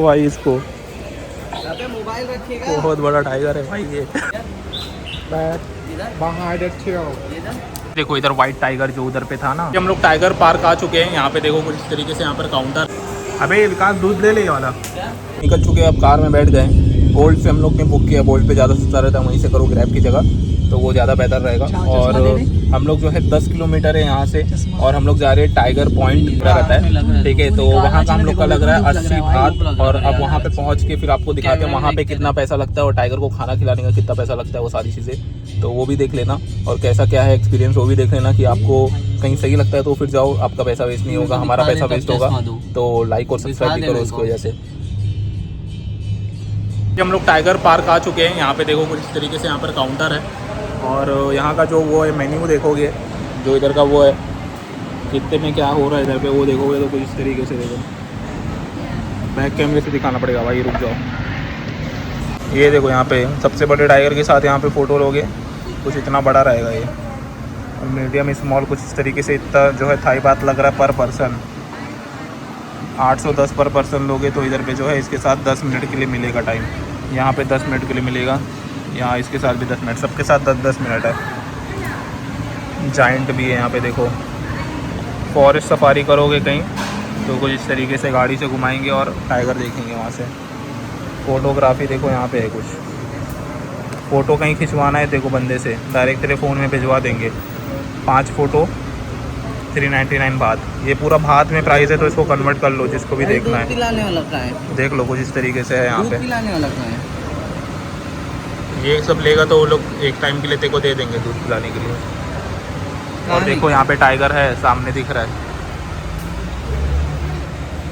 भाई इसको मोबाइल रखिएगा। बहुत बड़ा टाइगर है भाई ये। देखो इधर वाइट टाइगर जो उधर पे था ना, हम लोग टाइगर पार्क आ चुके हैं। यहाँ पे देखो कुछ इस तरीके से यहाँ पर काउंटर। अबे विकास दूध ले ले ये वाला। निकल चुके हैं, अब कार में बैठ गए। बोल्ट से हम लोग ने बुक किया, बोल्ट पे ज़्यादा सस्ता रहता है, वहीं से करो ग्रैब की जगह तो वो ज़्यादा बेहतर रहेगा। और हम लोग जो है 10 किलोमीटर है यहाँ से, और हम लोग जा रहे हैं टाइगर पॉइंट रहता है, ठीक है। तो वहाँ का हम लोग का लग रहा है 80 बात। और अब वहाँ पे पहुँच के फिर आपको दिखाते हैं वहाँ पे कितना पैसा लगता है और टाइगर को खाना खिलाने का कितना पैसा लगता है, वो सारी चीज़ें तो वो भी देख लेना। और कैसा क्या है एक्सपीरियंस वो भी देख लेना कि आपको कहीं सही लगता है तो फिर जाओ, आपका पैसा वेस्ट नहीं होगा, हमारा पैसा वेस्ट होगा। तो लाइक और सब्सक्राइब भी करो इसकी वजह से। हम लोग टाइगर पार्क आ चुके हैं। यहाँ पे देखो कुछ इस तरीके से यहाँ पर काउंटर है, और यहाँ का जो वो है मेन्यू देखोगे, जो इधर का वो है कितने में क्या हो रहा है इधर पे वो देखोगे तो कुछ इस तरीके से देखो। बैक कैमरे से दिखाना पड़ेगा भाई, रुक जाओ। ये देखो यहाँ पे सबसे बड़े टाइगर के साथ यहाँ पे फ़ोटो लोगे कुछ इतना बड़ा रहेगा ये। और मीडियम स्मॉल कुछ इस तरीके से इतना जो है थाई बात लग रहा है पर पर्सन। 810 पर पर्सन लोगे तो इधर पे जो है इसके साथ 10 मिनट के लिए मिलेगा टाइम। यहाँ पे 10 मिनट के लिए मिलेगा, यहाँ इसके साथ भी 10 मिनट, सबके साथ 10-10 मिनट है। जाइंट भी है यहाँ पे देखो। फॉरेस्ट सफारी करोगे कहीं तो कुछ इस तरीके से गाड़ी से घुमाएंगे और टाइगर देखेंगे वहाँ से। फ़ोटोग्राफी देखो यहाँ पे है कुछ, फ़ोटो कहीं खिंचवाना है देखो बंदे से डायरेक्ट तेरे फ़ोन में भिजवा देंगे। 5 फ़ोटो 399 बात। ये पूरा भात में प्राइस है तो इसको कन्वर्ट कर लो जिसको भी देखना है। देख लो कुछ इस तरीके से है यहाँ पे। ये सब लेगा तो वो लोग एक टाइम के लिए तेरे को दे देंगे दूध पिलाने के लिए। और देखो यहाँ पे टाइगर है सामने दिख रहा है,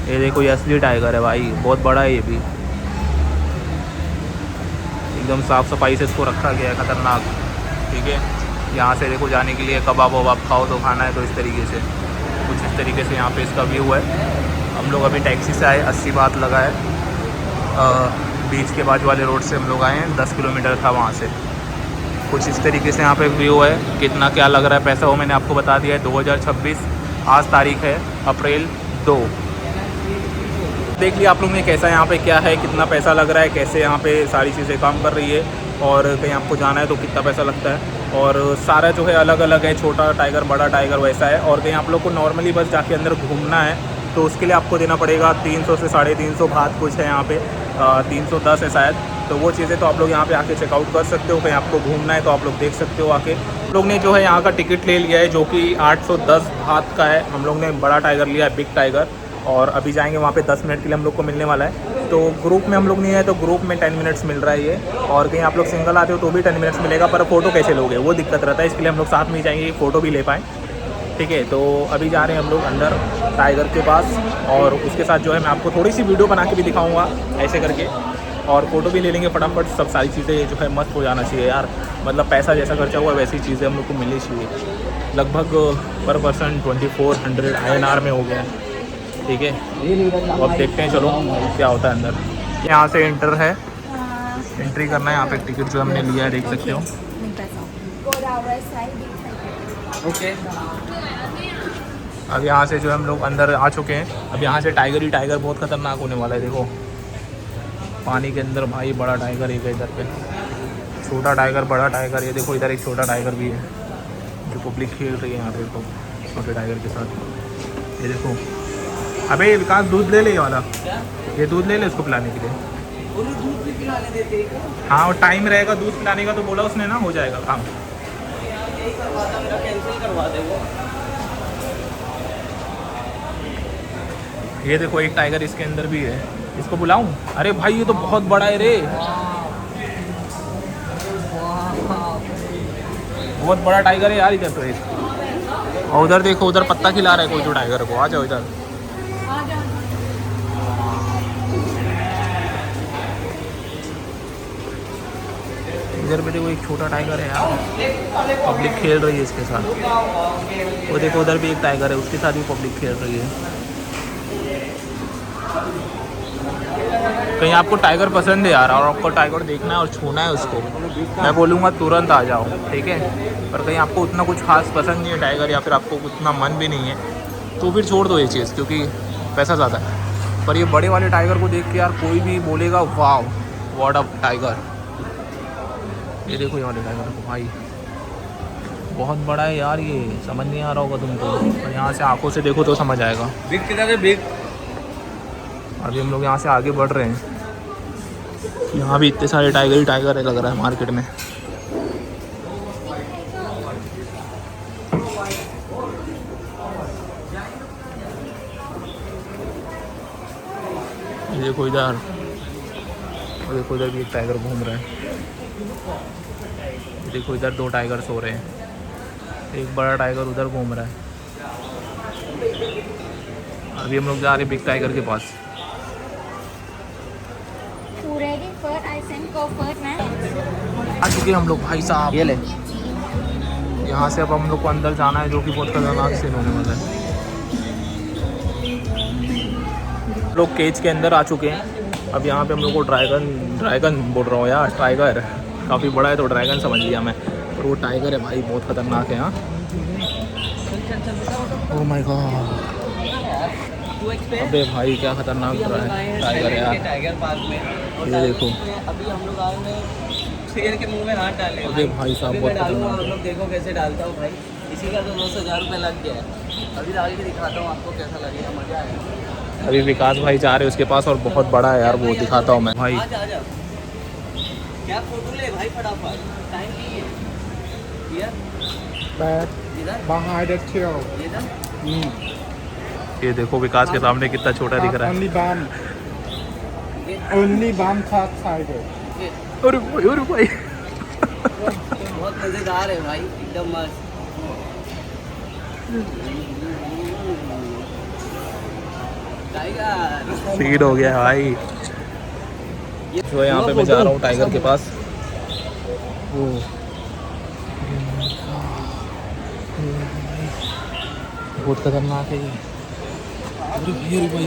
ये देखो ये असली टाइगर है भाई, बहुत बड़ा है ये भी। एकदम साफ़ सफाई से इसको रखा गया है, ख़तरनाक, ठीक है। यहाँ से देखो जाने के लिए कबाब वबाब खाओ तो खाना है तो इस तरीके से कुछ इस तरीके से यहाँ पे इसका व्यू है। हम लोग अभी टैक्सी से आए, 80 बात लगा है। बीच के बाजू वाले रोड से हम लोग आए हैं, 10 किलोमीटर था वहाँ से। कुछ इस तरीके से यहाँ पे व्यू है। कितना क्या लग रहा है पैसा वो मैंने आपको बता दिया है। 2026 आज तारीख है अप्रैल 2। देख लिया आप लोग ने कैसा यहाँ पे क्या है, कितना पैसा लग रहा है, कैसे यहाँ पे सारी चीज़ें काम कर रही है, और कहीं आपको जाना है तो कितना पैसा लगता है। और सारा जो है अलग अलग है, छोटा टाइगर बड़ा टाइगर वैसा है। और कहीं आप लोग को नॉर्मली बस जाके अंदर घूमना है तो उसके लिए आपको देना पड़ेगा 300 से 350 बात कुछ है यहाँ पे, 310 है शायद। तो वो चीज़ें तो आप लोग यहाँ पे आके चेकआउट कर सकते हो। कहीं आपको घूमना है तो आप लोग देख सकते हो आके। हम लोग ने जो है यहाँ का टिकट ले लिया है जो कि 810 बात का है। हम लोग ने बड़ा टाइगर लिया है, बिग टाइगर, और अभी जाएंगे वहाँ पे 10 मिनट के लिए हम लोग को मिलने वाला है। तो ग्रुप में हम लोग नहीं है तो ग्रुप में 10 मिनट्स मिल रहा है ये, और कहीं आप लोग सिंगल आते हो तो भी 10 मिनट्स मिलेगा, पर फ़ोटो कैसे लोगे वो दिक्कत रहता है। इसके लिए हम लोग साथ में ही जाएंगे, फ़ोटो भी ले पाएँ, ठीक है। तो अभी जा रहे हैं हम लोग अंदर टाइगर के पास, और उसके साथ जो है मैं आपको थोड़ी सी वीडियो बना के भी दिखाऊँगा ऐसे करके, और फ़ोटो भी ले लेंगे फटाफट। सब सारी चीज़ें जो है मस्त हो जाना चाहिए यार, मतलब पैसा जैसा खर्चा हुआ वैसी चीज़ें हम लोग को मिलनी चाहिए। लगभग पर पर्सन 2400 INR में हो गया है, ठीक है। तो अब देखते हैं चलो क्या होता है अंदर। यहाँ से एंटर है, एंट्री करना है। यहाँ पे टिकट जो हमने लिया है देख सकते हो। ओके, अब यहाँ से जो हम लोग अंदर आ चुके हैं। अब यहाँ से टाइगर ही टाइगर बहुत ख़तरनाक होने वाला है। देखो पानी के अंदर भाई बड़ा टाइगर एक है, इधर पे छोटा टाइगर बड़ा टाइगर। ये देखो इधर एक छोटा टाइगर भी है जो पब्लिक खेल रही है यहाँ पे तो छोटे टाइगर के साथ। ये देखो, अबे विकास दूध ले ले ये वाला, ये दूध ले ले इसको पिलाने के लिए। दूध भी पिलाने देते हैं। हाँ, और टाइम रहेगा दूध पिलाने का तो बोला उसने ना, हो जाएगा काम। यही करवाता, मेरा कैंसिल करवा दे वो। ये देखो एक टाइगर इसके अंदर भी है, इसको बुलाऊं? अरे भाई ये तो बहुत बड़ा है रे, बहुत बड़ा टाइगर है यार इधर तो एक। और उधर देखो, उधर पत्ता खिला रहा है कोई जो टाइगर को। आ जाओ इधर। इधर पे देखो एक छोटा टाइगर है यार, पब्लिक खेल रही है इसके साथ। वो देखो उधर भी एक टाइगर है, उसके साथ भी पब्लिक खेल रही है। कहीं आपको टाइगर पसंद है यार, और आपको टाइगर देखना है और छूना है उसको, मैं बोलूँगा तुरंत आ जाओ, ठीक है। पर कहीं आपको उतना कुछ खास पसंद नहीं है टाइगर, या फिर आपको उतना मन भी नहीं है, तो फिर छोड़ दो ये चीज़, क्योंकि पैसा ज़्यादा है। पर ये बड़े वाले टाइगर को देख के यार कोई भी बोलेगा वाह व्हाट अ टाइगर। ये देखो ये वाले टाइगर को भाई बहुत बड़ा है यार, ये समझ नहीं आ रहा होगा तुमको, पर यहाँ से आंखों से देखो तो समझ आएगा। बिग किधर है बिग? अभी हम लोग यहाँ से आगे बढ़ रहे हैं, यहाँ भी इतने सारे टाइगर ही टाइगर है लग रहा है मार्केट में। ये देखो इधर, और देखो इधर भी एक टाइगर घूम रहा है। ये देखो इधर 2 टाइगर सो रहे हैं, एक बड़ा टाइगर उधर घूम रहा है। अभी हम लोग जा रहे हैं बिग टाइगर के पास। आ चुके हम लोग भाई साहब, ये ले। यहाँ से अब हम लोग को अंदर जाना है, जो कि बहुत खतरनाक सीन होने वाला है। लोग केज के अंदर आ चुके हैं। अब यहाँ पे हम लोग को ड्रैगन बोल रहा हूँ यार, टाइगर काफ़ी बड़ा है तो ड्रैगन समझ लिया मैं, पर वो टाइगर है भाई, बहुत खतरनाक है। हाँ ओह माय गॉड, अबे भाई क्या खतरनाक टाइगर है यार। टाइगर पार्क में ये देखो अभी हम लोग आए हैं शेर के मुंह में हाथ डाले। अबे भाई साहब बहुत डालूंगा, खतरनाक आप लोग देखो कैसे डालता हूँ भाई। इसी का तो 10,000 रुपये लग गया है। अभी डाल के दिखाता हूँ आपको कैसा लगेगा, मजा आएगा। अभी विकास भाई जा रहे हैं उसके पास, और बहुत बड़ा है यार वो, दिखाता हूँ मैं भाई। आ जा क्या फोटो ले भाई, फटाफट टाइम नहीं है। ये देखो विकास के सामने कितना छोटा दिख रहा है। अरे भाई बहुत मजेदार है भाई, एकदम मस्त। टाइगर सीन हो गया भाई। जो यहाँ पे मैं जा रहा हूँ टाइगर के पास। बहुत खतरनाक है ये। अरे भाई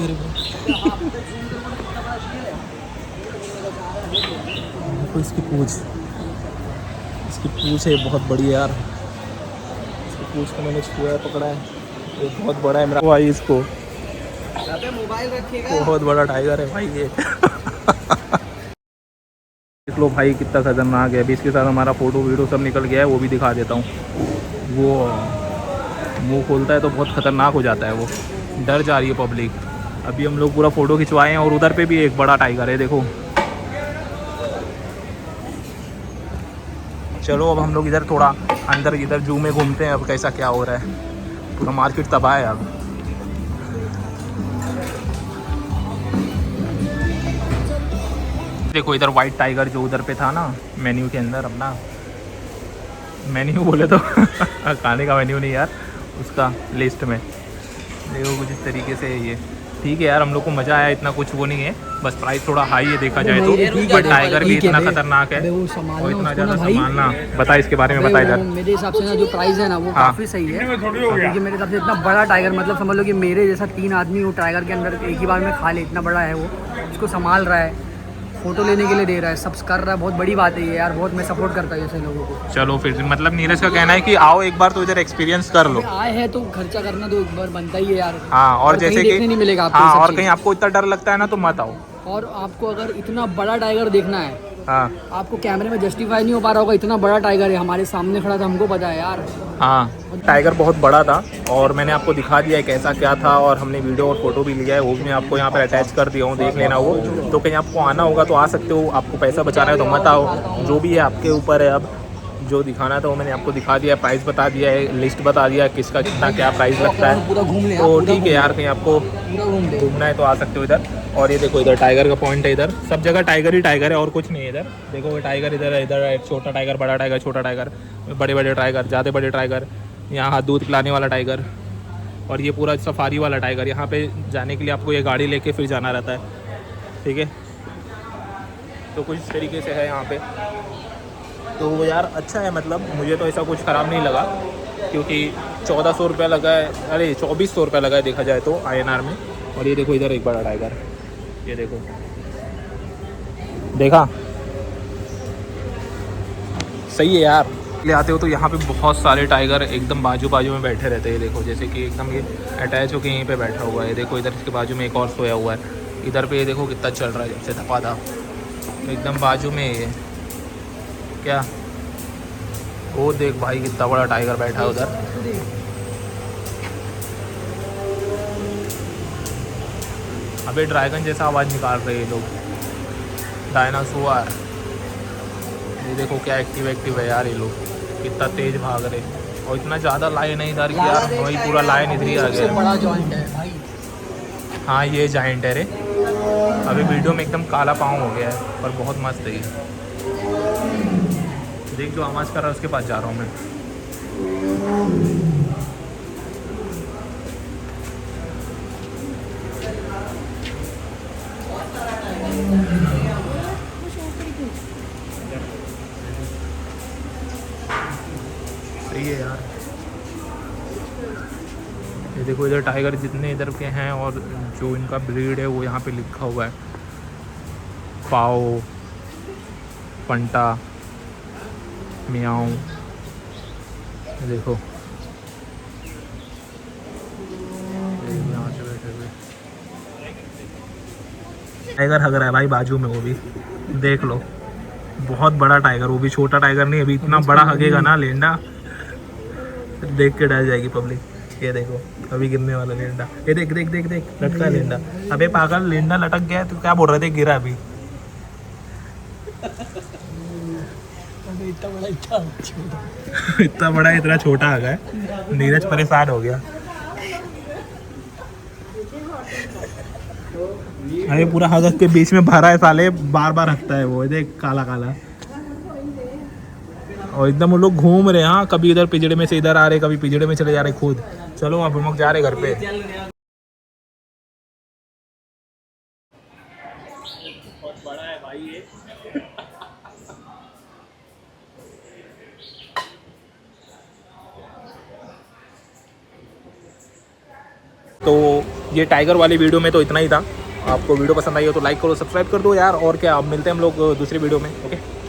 देखो इसकी पूंछ है बहुत बड़ी है यार। इसकी पूंछ को मैंने छुआ है, पकड़ा है, ये बहुत बड़ा है मेरा भाई। इसको मोबाइल रखिएगा, बहुत बड़ा टाइगर है भाई ये। देख लो भाई कितना खतरनाक है। अभी इसके साथ हमारा फोटो वीडियो सब निकल गया है, वो भी दिखा देता हूँ। वो मुंह खोलता है तो बहुत खतरनाक हो जाता है, वो डर जा रही है पब्लिक। अभी हम लोग पूरा फ़ोटो खिंचवाए हैं, और उधर पे भी एक बड़ा टाइगर है देखो। चलो अब हम लोग इधर थोड़ा अंदर इधर जू में घूमते हैं, अब कैसा क्या हो रहा है। पूरा मार्केट तबाह है अब। देखो इधर वाइट टाइगर जो उधर पे था ना मेन्यू के अंदर, अपना मेन्यू बोले तो खाने का मेन्यू नहीं यार, उसका लिस्ट में देखो कुछ इस तरीके से है ये। ठीक है यार, हम लोग को मज़ा आया, इतना कुछ वो नहीं है, बस प्राइस थोड़ा हाई है देखा जाए तो। बट टाइगर भी इतना खतरनाक है और इतना ज़्यादा संभालना। बता इसके बारे में, बता इधर। मेरे हिसाब से ना जो प्राइस है ना वो काफ़ी सही है, क्योंकि मेरे हिसाब से इतना बड़ा टाइगर, मतलब समझ लो कि मेरे जैसा 3 आदमी वो टाइगर के अंदर एक ही बार में खा ले, इतना बड़ा है वो। उसको संभाल रहा है, फोटो लेने के लिए दे रहा है, सब कर रहा है, बहुत बड़ी बात है ये यार। बहुत मैं सपोर्ट करता हूँ ऐसे लोगों को। चलो फिर मतलब नीरज का कहना है कि आओ एक बार तो इधर एक्सपीरियंस कर लो। आए हैं तो खर्चा करना तो एक बार बनता ही है यार। हाँ, और जैसे कि नहीं मिलेगा आपको। हाँ, और कहीं आपको इतना डर लगता है ना तो मत आओ। और आपको अगर इतना बड़ा टाइगर देखना है, हाँ आपको कैमरे में जस्टिफाई नहीं हो पा रहा होगा, इतना बड़ा टाइगर है हमारे सामने खड़ा था, हमको पता है यार। हाँ, टाइगर बहुत बड़ा था और मैंने आपको दिखा दिया है कैसा क्या था, और हमने वीडियो और फोटो भी लिया है, वो भी मैं आपको यहाँ पर अटैच कर दिया हूँ, देख लेना वो। तो कहीं आपको आना होगा तो आ सकते हो, आपको पैसा बचाना है तो मत आओ, जो भी है आपके ऊपर है। अब जो दिखाना था वो मैंने आपको दिखा दिया है, प्राइस बता दिया है, लिस्ट बता दिया है किसका कितना क्या प्राइस लगता है। पूरा घूम ले तो ठीक है यार, कहीं आपको घूमना है तो आ सकते हो इधर। और ये देखो इधर टाइगर का पॉइंट है, इधर सब जगह टाइगर ही टाइगर है और कुछ नहीं है इधर। देखो टाइगर इधर है, इधर छोटा टाइगर, बड़ा टाइगर, छोटा टाइगर, बड़े बड़े टाइगर, ज़्यादा बड़े टाइगर, यहाँ दूध पिलाने वाला टाइगर, और ये पूरा सफारी वाला टाइगर। यहाँ पे जाने के लिए आपको ये गाड़ी लेके फिर जाना रहता है, ठीक है। तो कुछ इस तरीके से है यहाँ पे। तो यार अच्छा है, मतलब मुझे तो ऐसा कुछ ख़राब नहीं लगा, क्योंकि 1400 रुपया लगा है, अरे 2400 रुपया लगा है देखा जाए तो INR में। और ये देखो इधर एक बड़ा टाइगर, ये देखो, देखा, सही है यार। ले आते हो तो यहाँ पे बहुत सारे टाइगर एकदम बाजू बाजू में बैठे रहते हैं। देखो जैसे कि एकदम ये अटैच होकर यहीं पे बैठा हुआ है। देखो इधर इसके बाजू में एक और सोया हुआ है। इधर पे ये देखो कितना चल रहा है जब से धपा था। एकदम बाजू में ये क्या, वो देख भाई कितना बड़ा टाइगर बैठा है उधर। अबे ड्रैगन जैसा आवाज़ निकाल रहे हैं ये लोग, डायनासोर। ये देखो क्या एक्टिव है यार, ये लोग कितना तेज भाग रहे, और इतना ज़्यादा लाइन है इधर कि यार वही पूरा लाइन इधर ही आ गया। बड़ा जॉइंट है भाई। हाँ ये जाइंट है रे। अभी वीडियो में एकदम काला पाँव हो गया है, पर बहुत मस्त है ये। देख जो आवाज़ कर रहा है उसके पास जा रहा हूँ मैं। सही है यार। ये देखो इधर टाइगर जितने इधर के हैं और जो इनका ब्रीड है वो यहाँ पे लिखा हुआ है, पाओ, पंटा, मियाओ। देखो यहाँ से बैठे हुए टाइगर हग रहा है भाई बाजू में, वो भी देख लो। बहुत बड़ा टाइगर, वो भी छोटा टाइगर नहीं, अभी इतना बड़ा हगेगा ना लेंडा, देख के डर जाएगी पब्लिक। ये देखो अभी गिरने वाला लेंडा, ये देख देख देख देख लटका है लेंडा। अबे पागल, लेंडा लटक गया है, तो क्या बोल रहे थे, गिरा अभी। इतना बड़ा इतना छोटा आ गया, नीरज परेशान हो गया। अरे पूरा हगस के बीच में भरा है साले, बार बार रखता है वो, देख काला काला। और एकदम वो लोग घूम रहे हैं। हाँ कभी इधर पिंजड़े में से इधर आ रहे, कभी पिंजड़े में चले जा रहे खुद। चलो अब हम लोग जा रहे घर पे। बहुत बड़ा है भाई ये। तो ये टाइगर वाली वीडियो में तो इतना ही था। आपको वीडियो पसंद आई हो तो लाइक करो, सब्सक्राइब कर दो यार। और क्या, अब मिलते हैं हम लोग दूसरी वीडियो में। ओके।